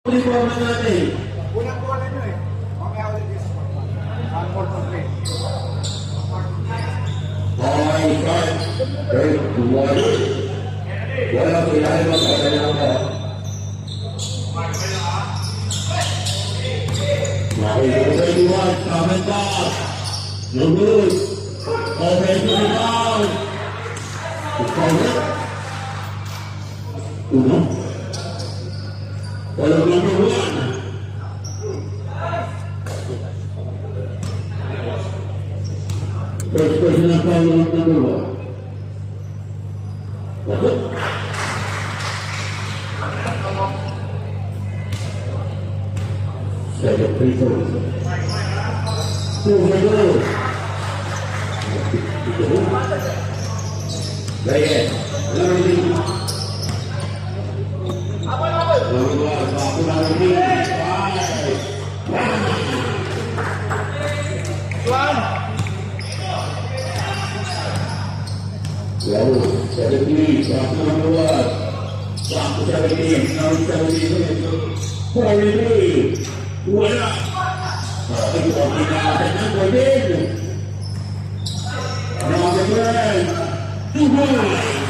Uniforme natin. Unang bola nyo eh. Mamaya ulit yung sport. Ang court of play. Okay, start. Third, one. Wala ko ilalim ang kailangan ko. Okay, 31. Come and pass. No good. Offensive rebound. Recover. Uno. Walang number one. First person na foul ng number one. Bakit? Second free throw. Two for goal. Bayan. Learning. Lalu, 70, satu number one. Satu 70, now 70. 43, wala. Itu kombinasi ng Gordon. Number 10, two goals.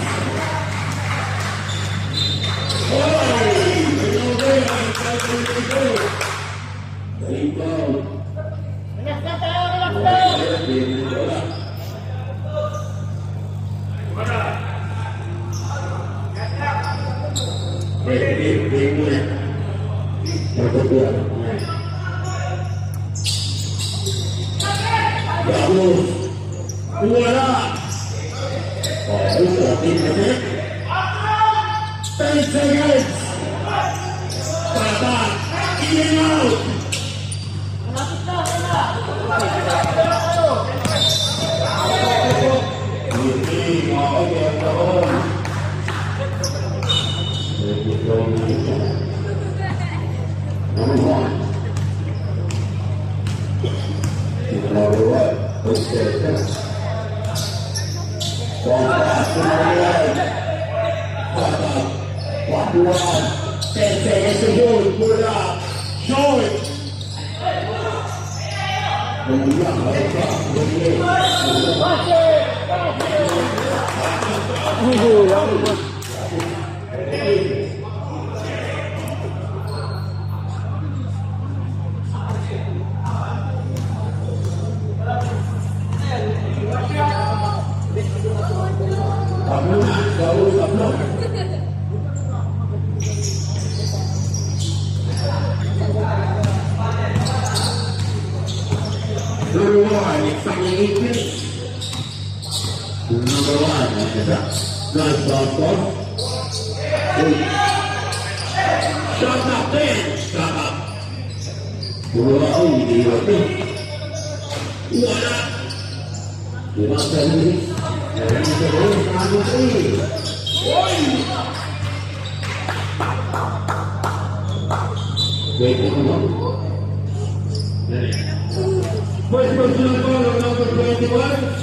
First personal foul on number 21,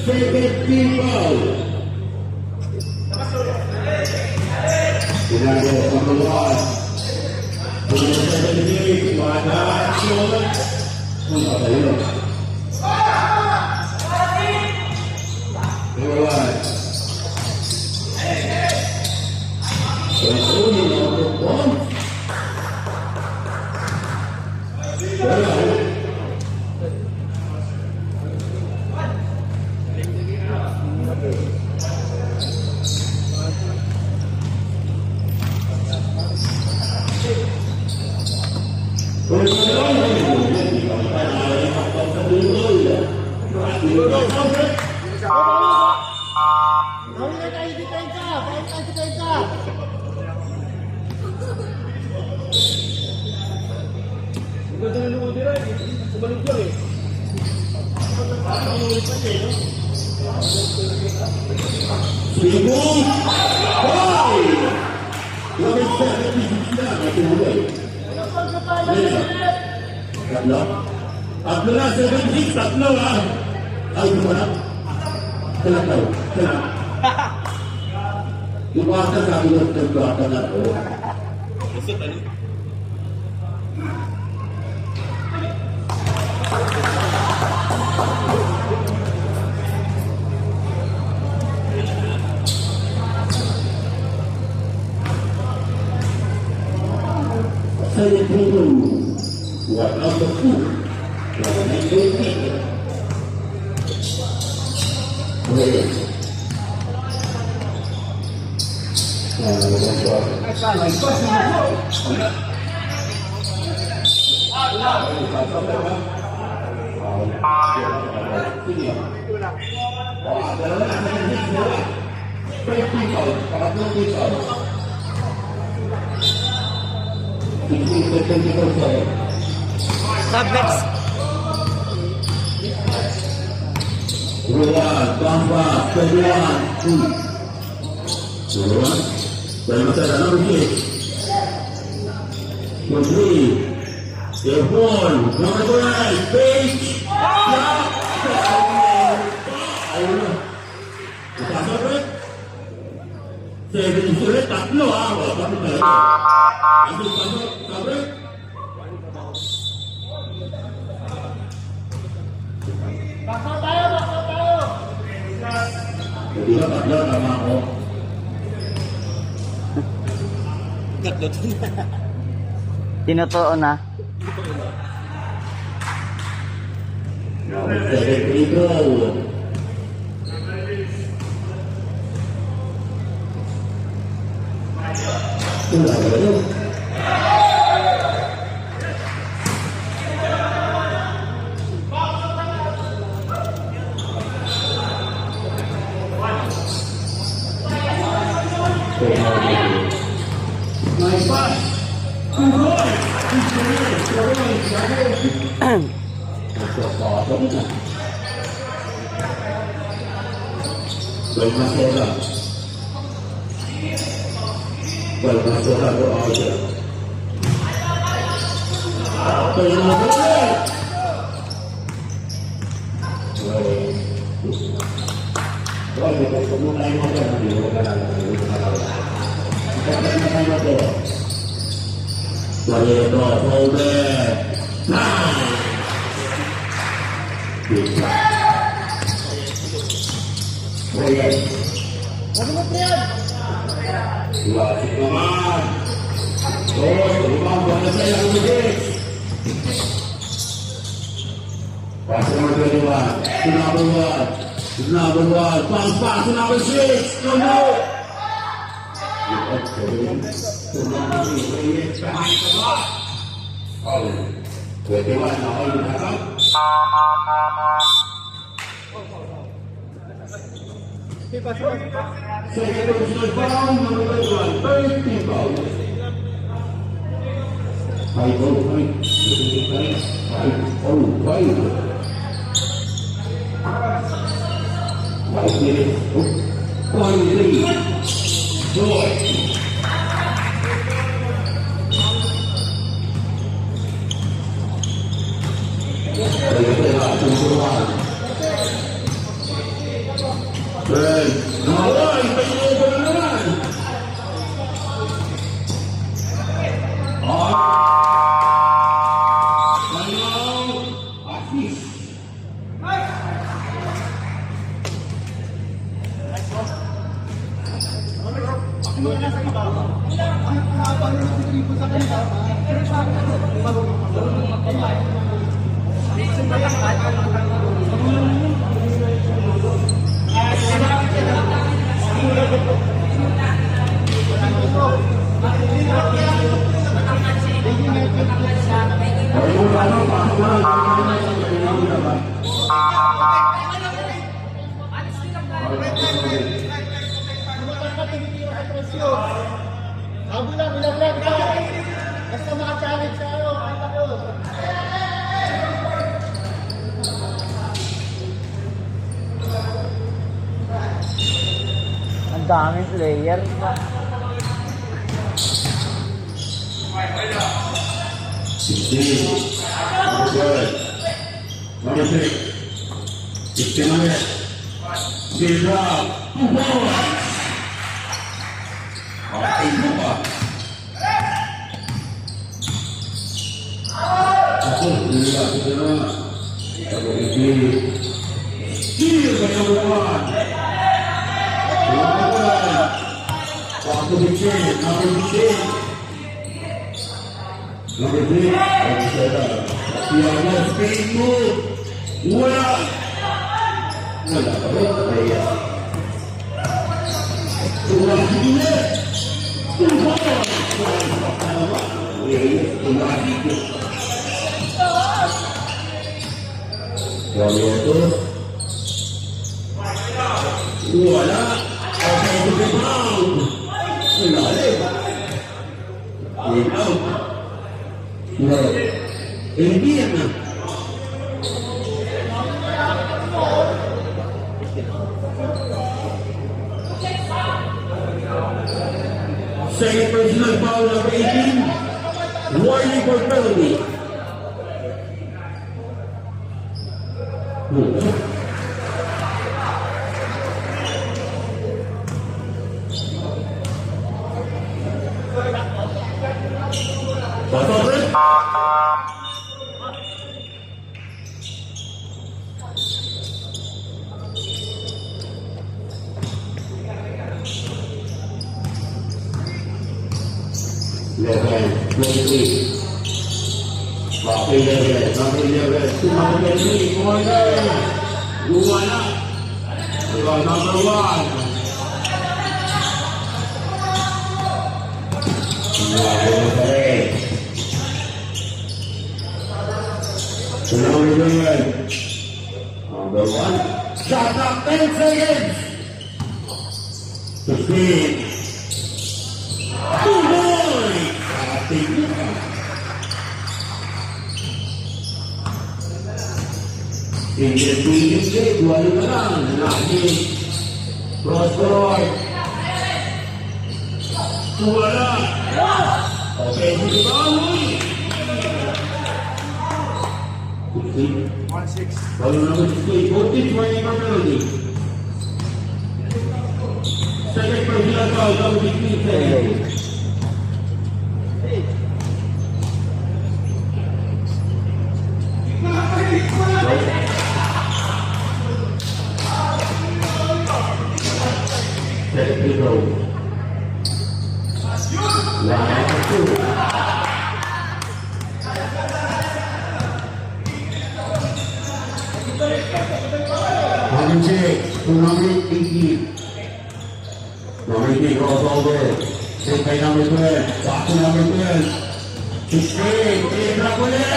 second team foul. Ginagawa sa mga Puno sa pagiging, mga aksyon. Punta tayo. Number 1. Pagkunin number 1. Wala. Tatlo na, 76, tatlo ha. Ay, di mo na. Kailan tayo? Kailan? Yung bata sabi ng tatlo na. Saya tunggu. Buat apa pun. Kalau naik duit. Boleh. Tablets. Keluar, bangsa, keluar. Keluar. Dan masa dalam sikit. Putri. Telepon. Nomor 2. Page. Ya. Ayo. Bukan apa? Saya beri surat tak perlu apa. Tapi tak ada. Nanti pasal apa? Jadi tak ada nama aku. Tinutuon na. Saya beri Sudah betul. Naik pas. Baik masalah. Baik masalah doa aja. Baik masalah. Baik, kita mulai masalah di negara kita. Kita masalah. Saya doa soleh. Nah. Bisa. Boleh. Dua sekuman. Terima buat saya yang mudik. Pasangan kedua. Sudah berbuat. Pas-pas sudah bersih. Tunggu. Ang daming player. Number 3, Tiago spin move. Wala. Wala pa rin. Kaya. Tulang hili. Tulang. Tulang hili. Kaya ito. Wala. Okay, to the ground. Wala rin. Out. Wala. Hindi yan na. Second personal foul number 18. Warning for penalty. Level 23. Bakit level? Bakit level? Sumama level. Kumana. Kumana. Ikaw number 1. Level pa rin. Number 1. Number 1. Shot up 10 seconds. 15. Tingin-tingin dua lima lang. Lagi. Cross-court. Wala. Okay, dito ba? 1-6. Kalau number 16, 14 for your penalty. Second personal foul, number 16 seconds. Second free throw. 1-2. Number 6 to number 18. Number 18 crossover. Take by number 12. Back to number 12. 16. Tira ko ulit.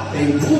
Tempo.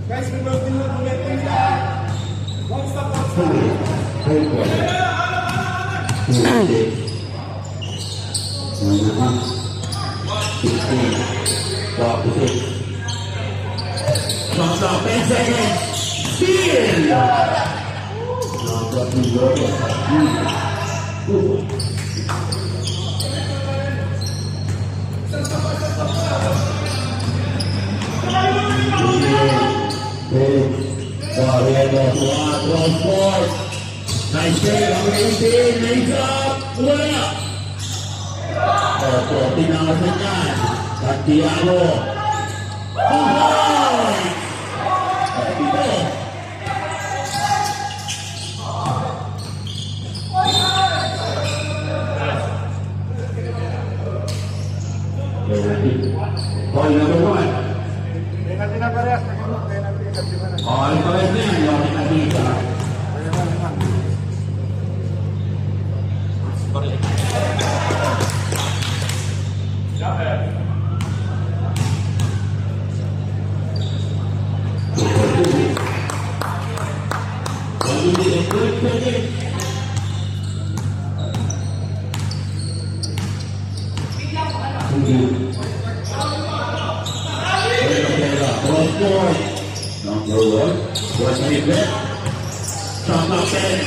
Guys, we will do it. One stop, one stop. Comes up 10 seconds. Steal! Nice play, number 18, lays up, wala! Opo, tinawasan yan. Santiago. Buhay! Ito. Ball number 1. Penalty na parehas. Penalty na. All Balik na yan, yung nakita. Number one, was it there? Sama Ken,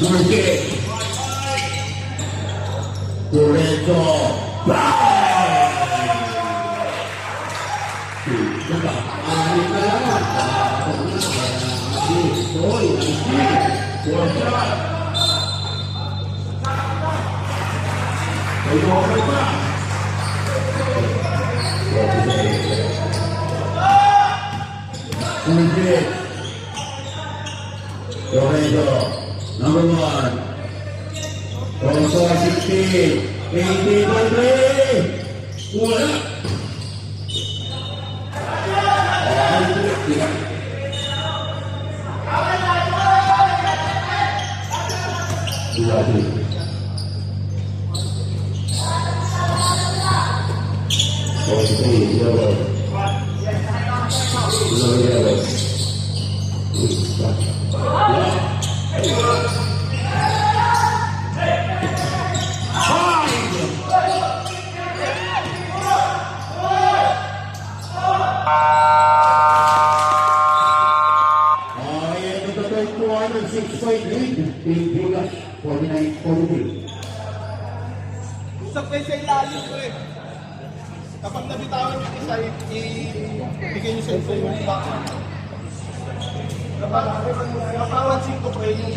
Turki. Toretto. Lorenzo, number one. Also 16, 18, wala. Usap kayo sa ilalim ko eh. Kapag nabitawan yung isa, ibigay nyo sa isa yung back. Kapag napawansin ko pa yung